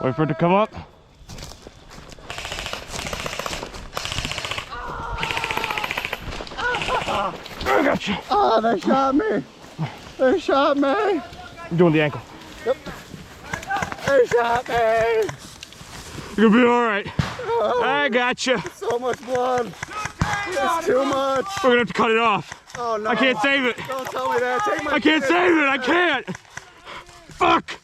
Wait for it to come up. I got you. Oh, they shot me. They shot me. I'm doing the ankle. Yep. They shot me. You're gonna be all right. Oh, I got you. So much blood. It's too much. We're gonna have to cut it off. Oh no. I can't save it. Don't tell me that. Take my I can't kid. save it. I can't. Fuck.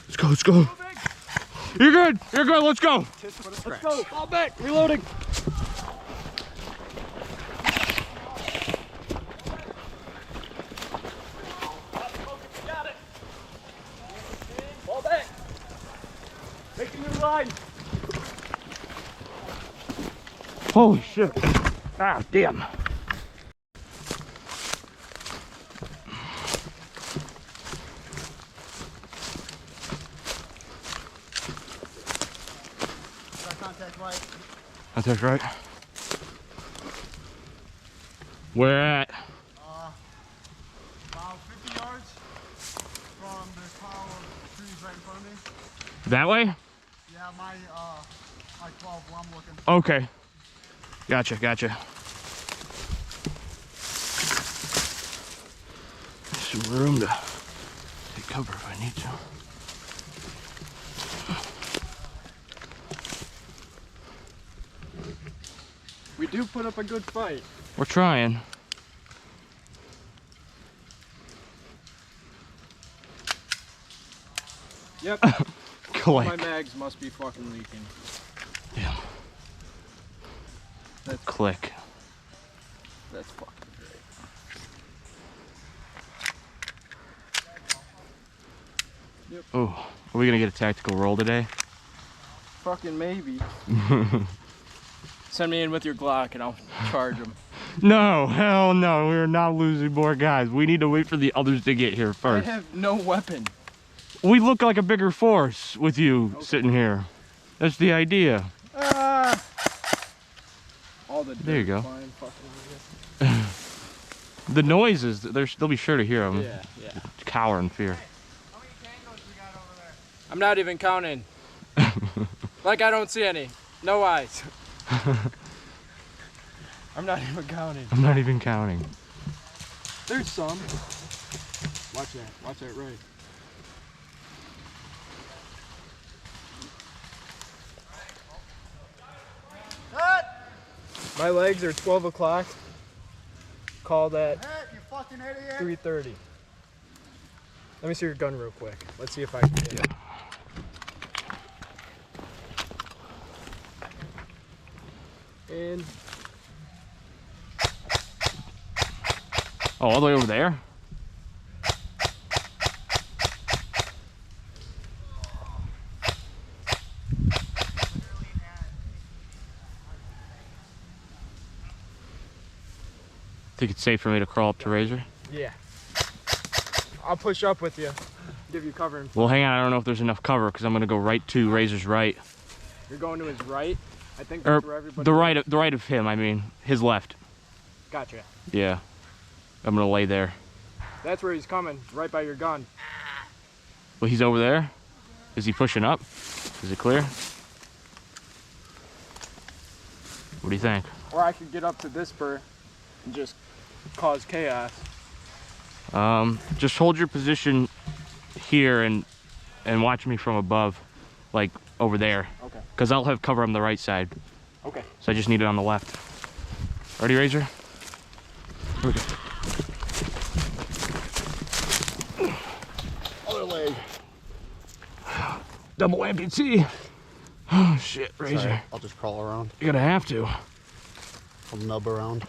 Let's go. Let's go. You're good. You're good. Let's go. Let's go. Fall back. Reloading. Fall back. Make a new line. Holy shit. Ah, damn. Contact right. That's right. Where at? About 50 yards from the pile of trees right in front of me. That way? Yeah, my 12 where I'm looking. Okay. Gotcha, gotcha. There's some room to take cover if I need to. We do put up a good fight. We're trying. Yep. Click. My mags must be fucking leaking. Yeah. That's Click. That's fucking great. Yep. Oh, are we gonna get a tactical roll today? Fucking maybe. Send me in with your Glock and I'll charge them. No, hell no. We're not losing more guys. We need to wait for the others to get here I first. have no weapon. We look like a bigger force with you sitting here. That's the idea. All the There you dirt go. flying fucking over The noises, they'll be sure to hear them. here. Yeah, yeah. Cower in fear. How many tangos we got over there? I'm not even counting. Like I don't see any. No eyes. I'm not even counting. I'm not even counting. There's some. Watch that. Watch that right. Cut! My legs are 12 o'clock. Call that Hit, you fucking idiot. 3:30. Let me see your gun real quick. Let's see if I can get it. And Oh, all the way over there? Think it's safe for me to crawl up to Razor? yeah. I'll push up with you. Give you cover. And Well, hang on. I don't know if there's enough cover because I'm going to go right to Razor's right. you're going to his right. I think Or that's where everybody. the right of him, I mean. His left. Gotcha. Yeah. I'm going to lay there. That's where he's coming. Right by your gun. Well, he's over there. Is he pushing up? Is it clear? What do you think? Or I could get up to this spur and just cause chaos. Just hold your position here and watch me from above, like over there. Okay. Because I'll have cover on the right side. Okay. So I just need it on the left. Ready, Razor? Here we go. Other leg. Double amputee. Oh shit, Razor. Sorry, I'll just crawl around. You're gonna have to. I'll nub around.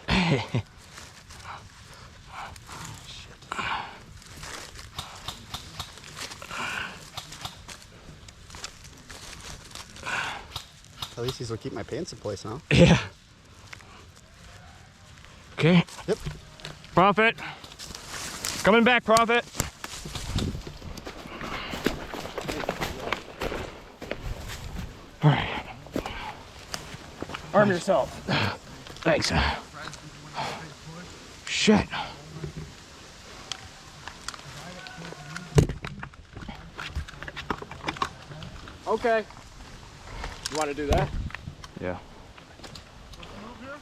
At least these will keep my pants in place now. Yeah. Okay. Yep. Prophet. Coming back, Prophet. All right. Arm yourself. Thanks. Shit. Okay. You want to do that? Yeah. Let's move here.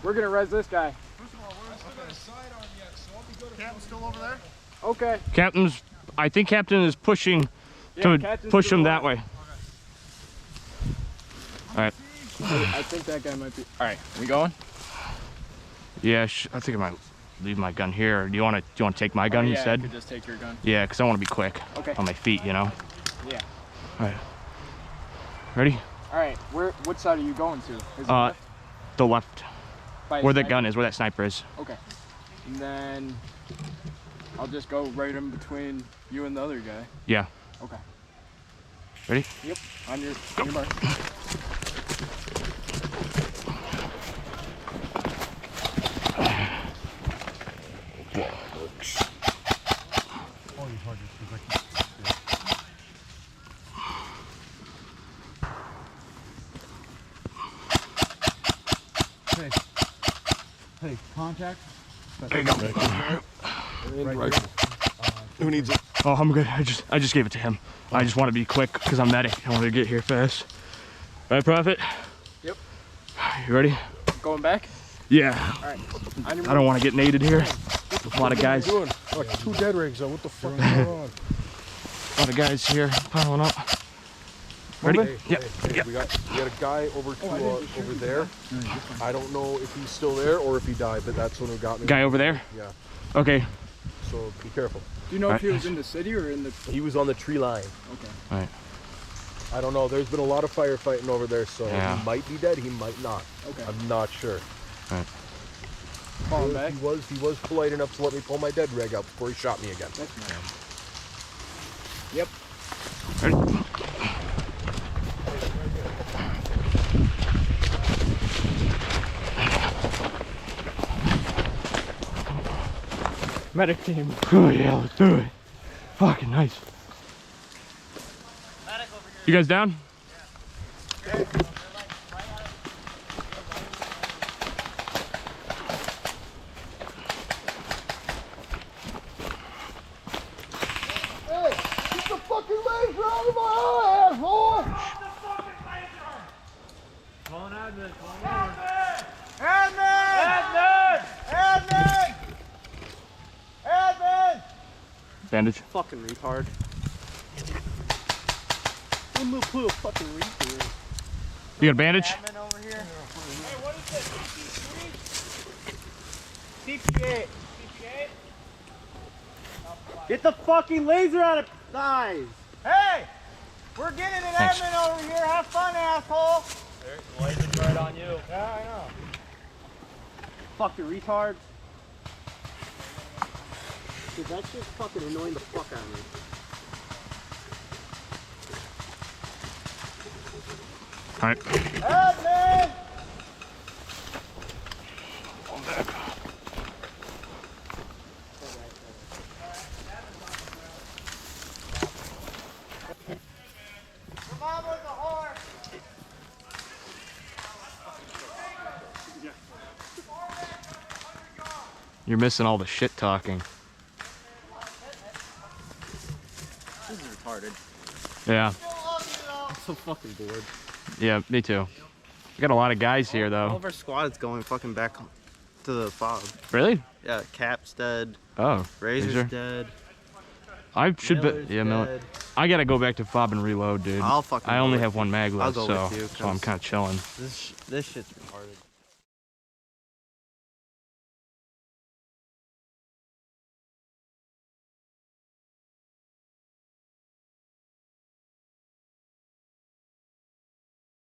We're gonna res this guy. First of all, where's the sidearm yet? So I'll be good. Captain's still over there. Okay. I think Captain is pushing Yeah, to Captain's push to the him that left. way. All right. I think that guy might be. All right, we going? Yeah, I think I might leave my gun here. Do you want to take my gun? Oh, You yeah, said. I could just take your gun. Yeah, because I want to be quick. Okay. On my feet, you know. Yeah. All right. Ready? All right. What side are you going to? Is it The left. by Where the sniper? gun is, where that sniper is. Okay. And then I'll just go right in between you and the other guy. Yeah. Okay. Ready? Yep. On your mark. Hey, contact. There you go. Who needs it? Oh, I'm good. I just gave it to him. I just want to be quick because I'm medic. I want to get here fast. All right, Prophet? Yep. You ready? Going back? Yeah. All right. I don't want to get naded here. A lot of guys. Doing like 2 dead rigs. What the fuck is going on? A lot of guys here piling up. Ready? Hey, Yep. hey, Yep. we got a guy over over there. I don't know if he's still there or if he died, but that's one who got me. Guy over there? Yeah. Okay. So be careful. Do you know All if he right. was in the city or in the? He was on the tree line. Okay. All right. I don't know. There's been a lot of firefighting over there, so Yeah. he might be dead. He might not. Okay. I'm not sure. All right. Falling back. He was polite enough to let me pull my dead rig out before he shot me again. That's nice. Yep. Ready? Medic team. Oh yeah, let's do it. Fucking nice. You guys down? Hey, get the fucking laser out of my eye, asshole! Bandage. Fucking retard. You got a bandage? Get the fucking laser out of his eyes! Hey! We're getting an Thanks. admin over here. Have fun, asshole! The laser's right on you. Yeah, I know. Fucking retards. Dude, that shit's fucking annoying the fuck out of me. All right. Admin! Your mom was a whore. You're missing all the shit talking. This is retarded. Yeah. I'm so fucking bored. Yeah, me too. We got a lot of guys here All though. of our squad is going fucking back to the fob. Really? Yeah, Cap's dead. Oh. Razor's Razor. dead. I should Miller's be. Yeah, Miller. dead. I gotta go back to fob and reload, dude. I'll fucking I go only with have you. one mag I'll left, go so with you, so I'm 'cause- kind of chilling. This shit's retarded.